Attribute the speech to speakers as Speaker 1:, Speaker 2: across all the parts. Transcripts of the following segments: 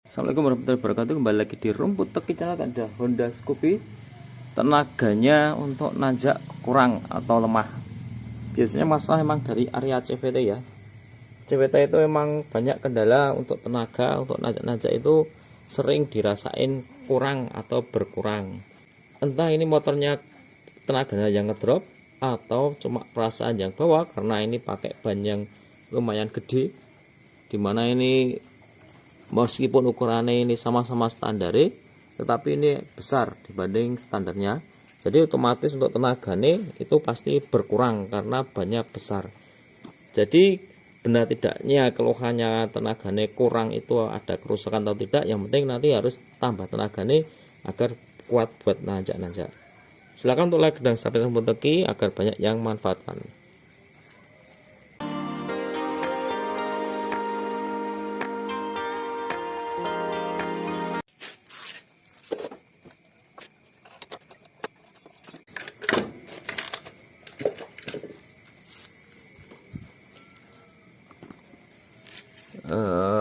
Speaker 1: Assalamualaikum warahmatullahi wabarakatuh. Kembali lagi di Rumput Teki Channel. Ada Honda Scoopy. Tenaganya untuk nanjak kurang atau lemah. Biasanya masalah memang dari area CVT ya. CVT itu memang banyak kendala untuk tenaga, untuk nanjak-nanjak itu sering dirasain kurang atau berkurang. Entah ini motornya tenaganya yang ngedrop atau cuma perasaan yang bawah karena ini pakai ban yang lumayan gede, dimana ini meskipun ukurannya ini sama-sama standar, tetapi ini besar dibanding standarnya. Jadi otomatis untuk tenaganya itu pasti berkurang karena banyak besar. Jadi benar tidaknya keluhannya tenaganya kurang itu ada kerusakan atau tidak, yang penting nanti harus tambah tenaganya agar kuat buat nanjak-nanjak. Silakan untuk like dan subscribe Rumput Teki agar banyak yang manfaatkan.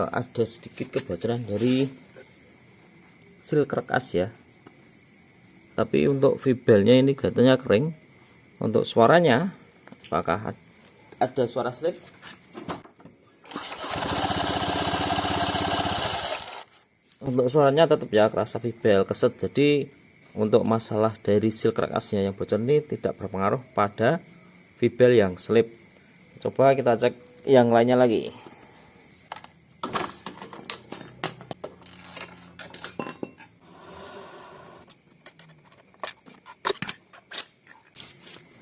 Speaker 1: Ada sedikit kebocoran dari seal karkas ya, tapi untuk vibelnya ini katanya kering. Untuk suaranya apakah ada suara slip? Untuk suaranya tetap ya kerasa vibel keset. Jadi untuk masalah dari seal karkasnya yang bocor ini tidak berpengaruh pada vibel yang slip. Coba kita cek yang lainnya lagi.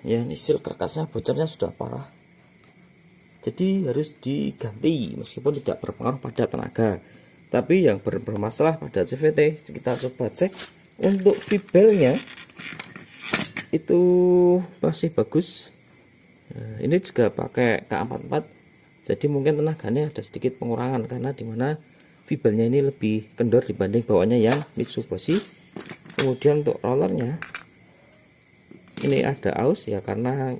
Speaker 1: Ya, ini seal karkasnya bocornya sudah parah, jadi harus diganti meskipun tidak berpengaruh pada tenaga. Tapi yang bermasalah pada CVT, kita coba cek untuk vibelnya itu masih bagus. Nah, ini juga pakai K44, jadi mungkin tenaganya ada sedikit pengurangan karena dimana vibelnya ini lebih kendor dibanding bawahnya yang Mitsubishi. Kemudian untuk rollernya ini ada aus ya, karena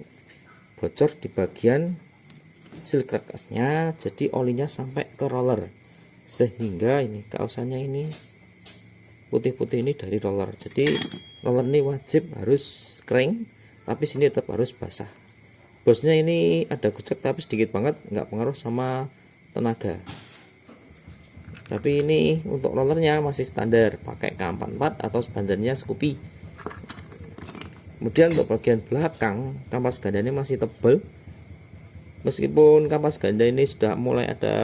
Speaker 1: bocor di bagian seal karkasnya, jadi olinya sampai ke roller sehingga ini kausannya ini putih-putih ini dari roller. Jadi roller ini wajib harus kering, tapi sini tetap harus basah. Bosnya ini ada kucek tapi sedikit banget, nggak pengaruh sama tenaga. Tapi ini untuk rollernya masih standar pakai K44 atau standarnya Scoopy. Kemudian untuk bagian belakang kampas ganda ini masih tebal, meskipun kampas ganda ini sudah mulai ada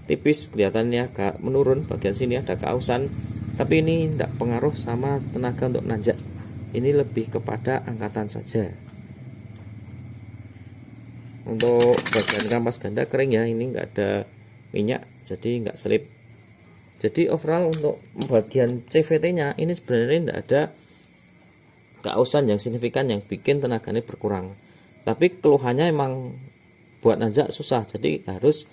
Speaker 1: tipis, kelihatannya agak menurun, bagian sini ada kausan, tapi ini tidak pengaruh sama tenaga untuk nanjak, ini lebih kepada angkatan saja. Untuk bagian kampas ganda kering ya, ini enggak ada minyak jadi enggak selip. Jadi overall untuk bagian CVT nya ini sebenarnya tidak ada kausan yang signifikan yang bikin tenaganya berkurang, tapi keluhannya emang buat nanjak susah, jadi harus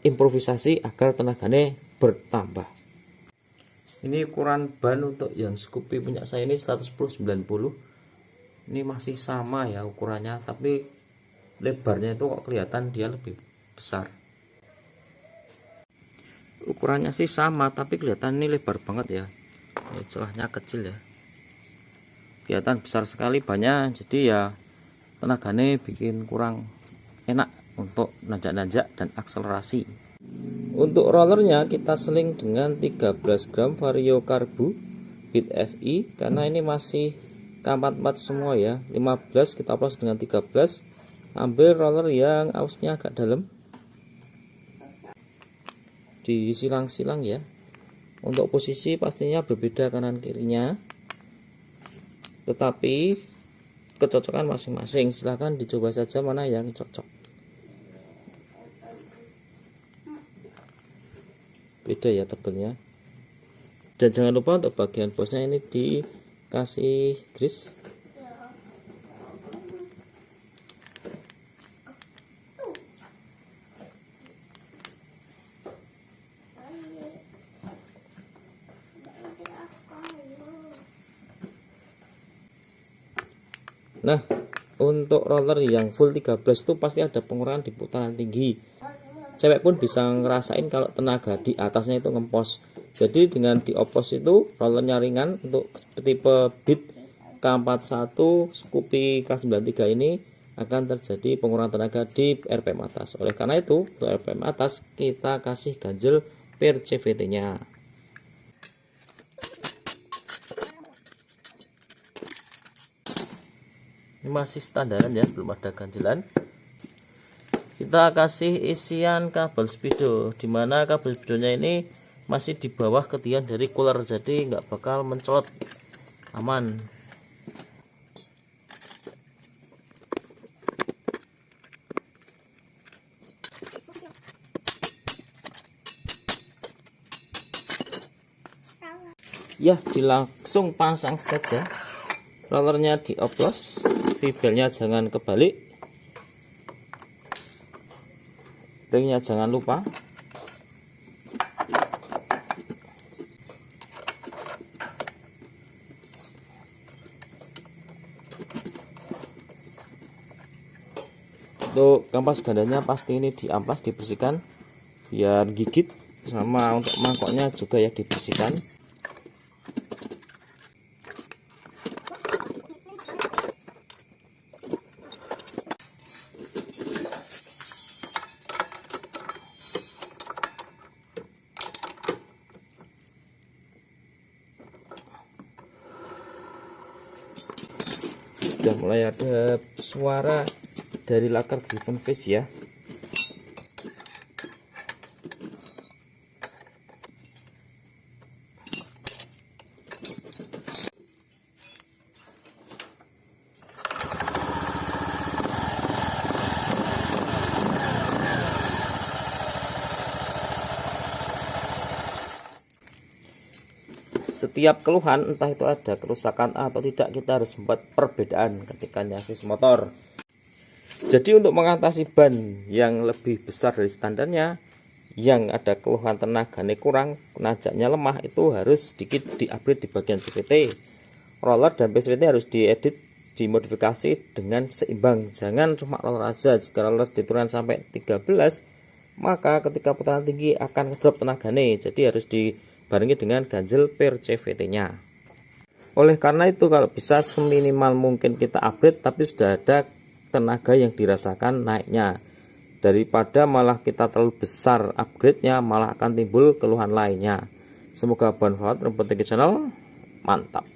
Speaker 1: improvisasi agar tenaganya bertambah. Ini ukuran ban untuk yang Scoopy punya saya ini 110/90. Ini masih sama ya ukurannya, tapi lebarnya itu kok kelihatan dia lebih besar. Ukurannya sih sama, tapi kelihatan ini lebar banget ya. Ini celahnya kecil ya, kelihatan besar sekali banyak, jadi ya tenaganya bikin kurang enak untuk nanjak-nanjak dan akselerasi. Untuk rollernya kita seling dengan 13 gram Vario Karbu Bit FI, karena ini masih K44 semua ya. 15 kita plus dengan 13, ambil roller yang ausnya agak dalam, disilang-silang ya. Untuk posisi pastinya berbeda kanan kirinya, tetapi kecocokan masing-masing, silahkan dicoba saja mana yang cocok. Beda ya tebelnya. Dan jangan lupa untuk bagian bosnya ini dikasih grease. Nah, untuk roller yang full 13 itu pasti ada pengurangan di putaran tinggi. Cewek pun bisa ngerasain kalau tenaga di atasnya itu ngempos. Jadi dengan dioplos itu rollernya ringan untuk tipe Beat K41 Scoopy K93 ini akan terjadi pengurangan tenaga di RPM atas. Oleh karena itu untuk RPM atas kita kasih ganjel per CVT nya. Ini masih standaran ya, belum ada ganjelan. Kita kasih isian kabel speedo, dimana kabel speedonya ini masih di bawah ketian dari cooler, jadi nggak bakal mencolot, aman. Ya, langsung pasang saja. Rollernya dioplos, ribelnya jangan kebalik, ringnya jangan lupa. Untuk kampas gandanya pasti ini diamplas, dibersihkan biar gigit, sama untuk mangkoknya juga ya dibersihkan. Sudah mulai ada suara dari laker driven face ya. Setiap keluhan, entah itu ada kerusakan atau tidak, kita harus membuat perbedaan ketika nyervis motor. Jadi untuk mengatasi ban yang lebih besar dari standarnya, yang ada keluhan tenaganya kurang, najaknya lemah, itu harus sedikit di-upgrade di bagian CVT. Roller dan PCVT harus diedit, dimodifikasi dengan seimbang. Jangan cuma roller aja. Jika roller diturunkan sampai 13, maka ketika putaran tinggi akan drop tenaganya. Jadi harus dibarengi dengan ganjel per CVT nya. Oleh karena itu kalau bisa seminimal mungkin kita upgrade, tapi sudah ada tenaga yang dirasakan naiknya, daripada malah kita terlalu besar upgrade-nya malah akan timbul keluhan lainnya. Semoga bermanfaat. Rumput Teki Channel, mantap.